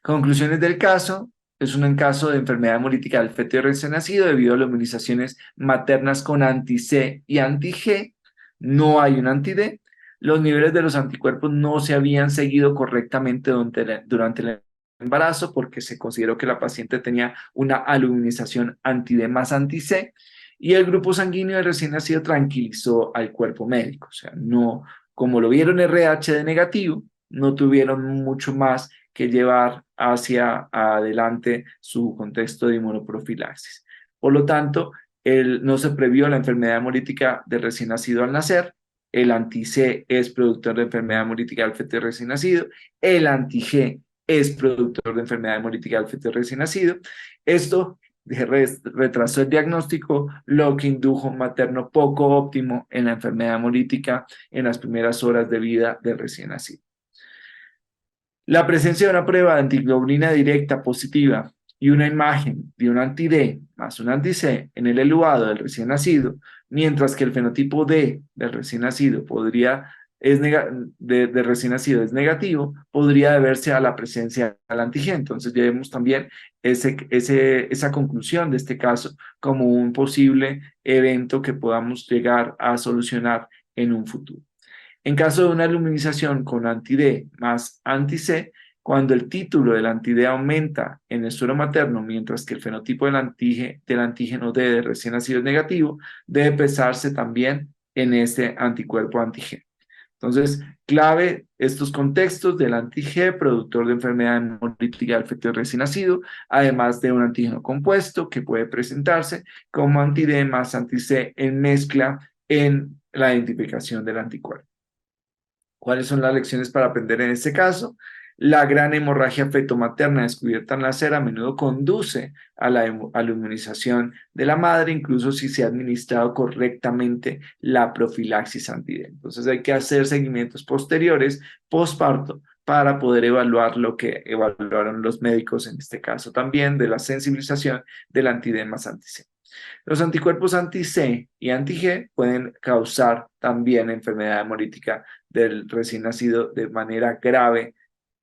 Conclusiones del caso: es un caso de enfermedad hemolítica del feto recién nacido debido a las inmunizaciones maternas con anti-C y anti-G. No hay un anti-D. Los niveles de los anticuerpos no se habían seguido correctamente durante el embarazo, porque se consideró que la paciente tenía una aluminización anti-D más anti-C, y el grupo sanguíneo del recién nacido tranquilizó al cuerpo médico. O sea, no, como lo vieron RH negativo, no tuvieron mucho más que llevar hacia adelante su contexto de inmunoprofilaxis. Por lo tanto, no se previó la enfermedad hemolítica del recién nacido al nacer. El anti-C es productor de enfermedad hemolítica del feto recién nacido. El anti-G es productor de enfermedad hemolítica del feto recién nacido. Esto retrasó el diagnóstico, lo que indujo un materno poco óptimo en la enfermedad hemolítica en las primeras horas de vida del recién nacido. La presencia de una prueba de antiglobulina directa positiva y una imagen de un anti-D más un anti-C en el eluado del recién nacido, mientras que el fenotipo D del recién nacido recién nacido es negativo, podría deberse a la presencia del anti-G. Entonces ya vemos también esa conclusión de este caso como un posible evento que podamos llegar a solucionar en un futuro. En caso de una luminización con anti-D más anti-C, cuando el título del anti-D aumenta en el suero materno, mientras que el fenotipo del antígeno D de recién nacido es negativo, debe pesarse también en este anticuerpo anti-G. Entonces, clave estos contextos del anti-G, productor de enfermedad hemolítica del feto recién nacido, además de un antígeno compuesto que puede presentarse como anti-D más anti-C en mezcla en la identificación del anticuerpo. ¿Cuáles son las lecciones para aprender en este caso? La gran hemorragia fetomaterna descubierta en la sera a menudo conduce a a la inmunización de la madre, incluso si se ha administrado correctamente la profilaxis anti-D. Entonces hay que hacer seguimientos posteriores, postparto, para poder evaluar lo que evaluaron los médicos, en este caso también, de la sensibilización del anti-D más anti-C. Los anticuerpos anti-C y anti-G pueden causar también enfermedad hemolítica del recién nacido de manera grave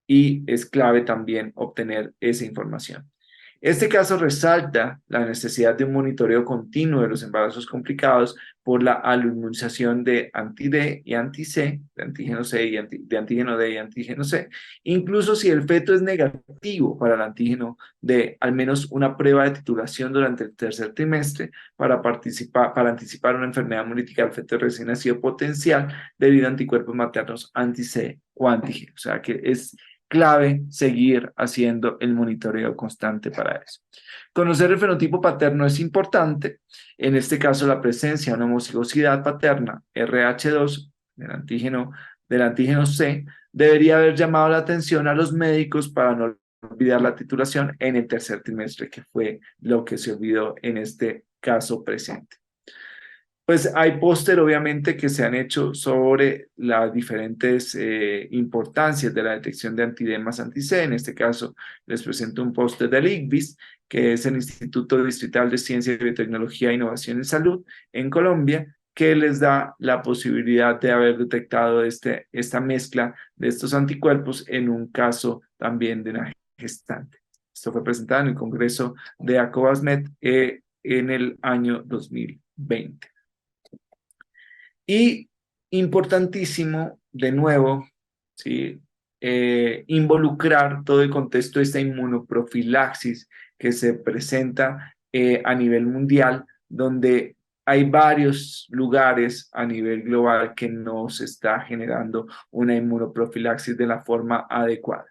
y es clave también obtener esa información. Este caso resalta la necesidad de un monitoreo continuo de los embarazos complicados por la aloinmunización de anti-D y anti-C, de antígeno C y de antígeno D y antígeno C, incluso si el feto es negativo para el antígeno D, al menos una prueba de titulación durante el tercer trimestre para anticipar una enfermedad hemolítica del feto recién nacido potencial debido a anticuerpos maternos anti-C o anti-G. O sea que es clave seguir haciendo el monitoreo constante para eso. Conocer el fenotipo paterno es importante, en este caso la presencia de una homocigosidad paterna, RH2, del antígeno C, debería haber llamado la atención a los médicos para no olvidar la titulación en el tercer trimestre, que fue lo que se olvidó en este caso presente. Pues hay póster, obviamente, que se han hecho sobre las diferentes importancias de la detección de antidemas anti-C. En este caso, les presento un póster del ICVIS, que es el Instituto Distrital de Ciencia, Biotecnología e Innovación en Salud en Colombia, que les da la posibilidad de haber detectado esta mezcla de estos anticuerpos en un caso también de una gestante. Esto fue presentado en el Congreso de ACOVASMED en el año 2020. Y importantísimo, de nuevo, ¿sí? Involucrar todo el contexto de esta inmunoprofilaxis que se presenta a nivel mundial, donde hay varios lugares a nivel global que no se está generando una inmunoprofilaxis de la forma adecuada.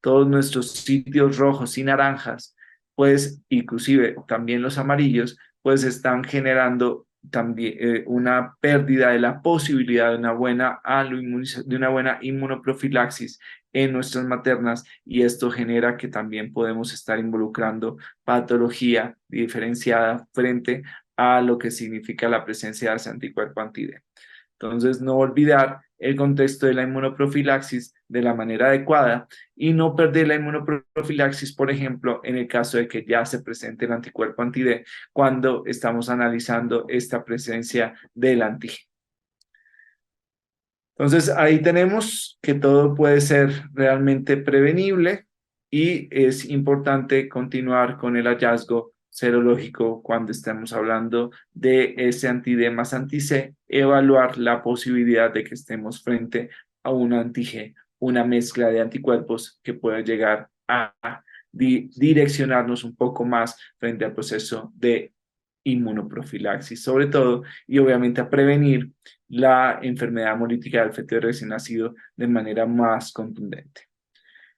Todos nuestros sitios rojos y naranjas, pues inclusive también los amarillos, pues están generando también una pérdida de la posibilidad de una buena inmunoprofilaxis en nuestras maternas y esto genera que también podemos estar involucrando patología diferenciada frente a lo que significa la presencia de ese anticuerpo anti-D. Entonces, no olvidar el contexto de la inmunoprofilaxis de la manera adecuada y no perder la inmunoprofilaxis, por ejemplo, en el caso de que ya se presente el anticuerpo anti-D cuando estamos analizando esta presencia del antígeno. Entonces, ahí tenemos que todo puede ser realmente prevenible y es importante continuar con el hallazgo serológico cuando estemos hablando de ese anti-D más anti-C, evaluar la posibilidad de que estemos frente a un anti-G, una mezcla de anticuerpos que puede llegar a direccionarnos un poco más frente al proceso de inmunoprofilaxis, sobre todo, y obviamente a prevenir la enfermedad hemolítica del feto recién nacido de manera más contundente.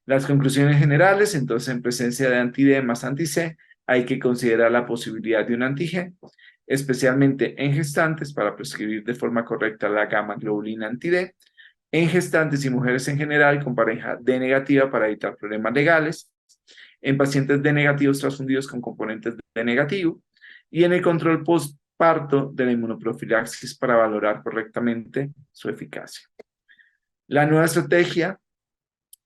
Las conclusiones generales, entonces, en presencia de anti-D más anti-C, hay que considerar la posibilidad de un anti-G, especialmente en gestantes para prescribir de forma correcta la gamma globulina anti-D, en gestantes y mujeres en general con pareja D negativa para evitar problemas legales, en pacientes D negativos transfundidos con componentes D negativo, y en el control postparto de la inmunoprofilaxis para valorar correctamente su eficacia. La nueva estrategia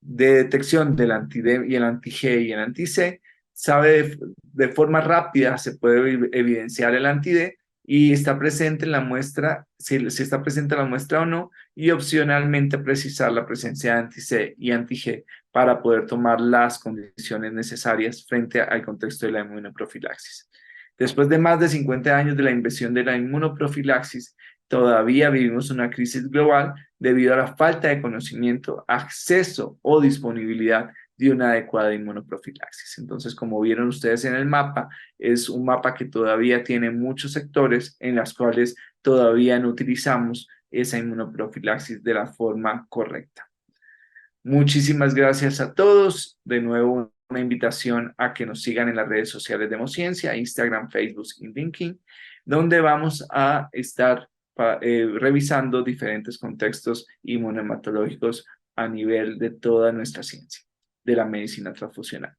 de detección del anti-D y el anti-G y el anti-C sabe de forma rápida, se puede evidenciar el anti-D y está presente en la muestra, si está presente en la muestra o no, y opcionalmente precisar la presencia de anti-C y anti-G para poder tomar las condiciones necesarias frente al contexto de la inmunoprofilaxis. Después de más de 50 años de la invención de la inmunoprofilaxis, todavía vivimos una crisis global debido a la falta de conocimiento, acceso o disponibilidad de una adecuada inmunoprofilaxis. Entonces, como vieron ustedes en el mapa, es un mapa que todavía tiene muchos sectores en los cuales todavía no utilizamos esa inmunoprofilaxis de la forma correcta. Muchísimas gracias a todos. De nuevo, una invitación a que nos sigan en las redes sociales de Hemociencia, Instagram, Facebook y LinkedIn, donde vamos a estar revisando diferentes contextos inmunohematológicos a nivel de toda nuestra ciencia, de la medicina transfusional.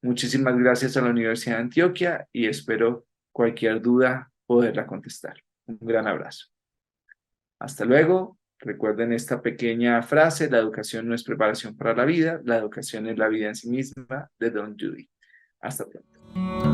Muchísimas gracias a la Universidad de Antioquia y espero cualquier duda poderla contestar. Un gran abrazo. Hasta luego. Recuerden esta pequeña frase: la educación no es preparación para la vida, la educación es la vida en sí misma, de Don Judy. Hasta pronto.